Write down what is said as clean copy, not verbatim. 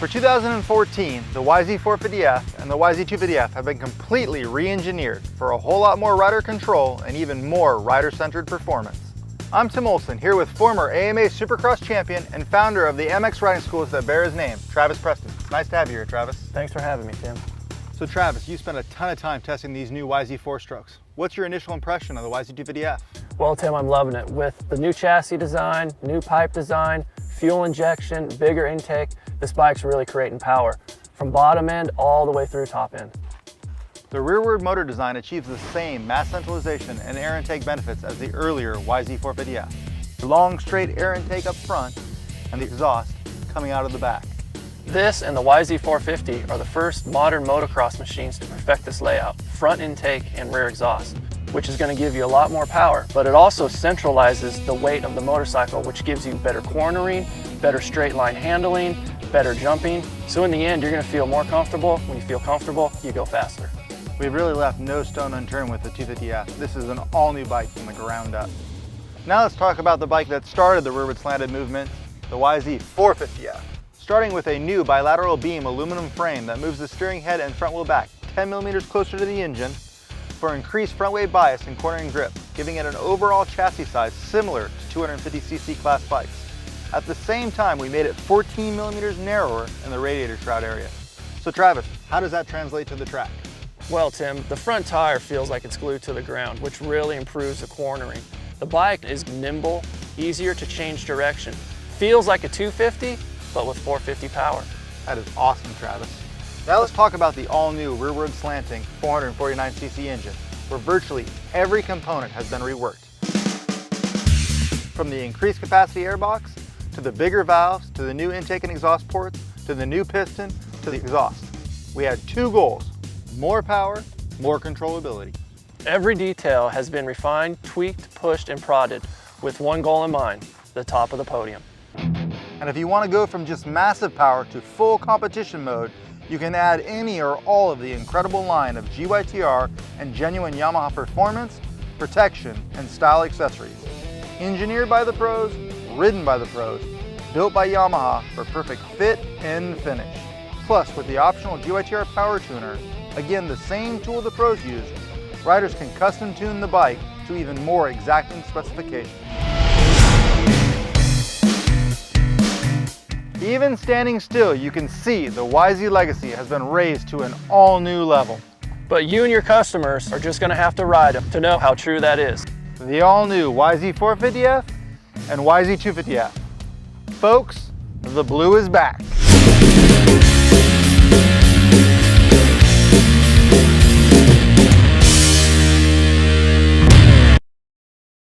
For 2014, the YZ450F and the YZ250F have been completely re-engineered for a whole lot more rider control and even more rider-centered performance. I'm Tim Olson, here with former AMA Supercross champion and founder of the MX riding schools that bear his name, Travis Preston. It's nice to have you here, Travis. Thanks for having me, Tim. So Travis, you spent a ton of time testing these new YZ4 strokes. What's your initial impression of the YZ250F? Well, Tim, I'm loving it. With the new chassis design, new pipe design, fuel injection, bigger intake, this bike's really creating power from bottom end all the way through top end. The rearward motor design achieves the same mass centralization and air intake benefits as the earlier YZ450F. Long straight air intake up front and the exhaust coming out of the back. This and the YZ450 are the first modern motocross machines to perfect this layout, front intake and rear exhaust, which is going to give you a lot more power, but it also centralizes the weight of the motorcycle, which gives you better cornering, better straight line handling, better jumping. So in the end, you're going to feel more comfortable. When you feel comfortable, you go faster. We've really left no stone unturned with the 250F. This is an all-new bike from the ground up. Now let's talk about the bike that started the rearward slanted movement, the YZ450F. Starting with a new bilateral beam aluminum frame that moves the steering head and front wheel back 10 millimeters closer to the engine for increased front weight bias and cornering grip, giving it an overall chassis size similar to 250cc class bikes. At the same time, we made it 14 millimeters narrower in the radiator shroud area. So Travis, how does that translate to the track? Well, Tim, the front tire feels like it's glued to the ground, which really improves the cornering. The bike is nimble, easier to change direction. Feels like a 250, but with 450 power. That is awesome, Travis. Now let's talk about the all-new rearward slanting 449cc engine, where virtually every component has been reworked. From the increased capacity airbox, to the bigger valves, to the new intake and exhaust ports, to the new piston, to the exhaust. We had two goals: more power, more controllability. Every detail has been refined, tweaked, pushed, and prodded with one goal in mind: the top of the podium. And if you want to go from just massive power to full competition mode, you can add any or all of the incredible line of GYTR and genuine Yamaha performance, protection, and style accessories. Engineered by the pros, ridden by the pros, built by Yamaha for perfect fit and finish. Plus, with the optional GYTR power tuner, again the same tool the pros use, riders can custom tune the bike to even more exacting specifications. Even standing still, you can see the YZ legacy has been raised to an all-new level. But you and your customers are just going to have to ride them to know how true that is. The all-new YZ450F and YZ250F. Folks, the blue is back.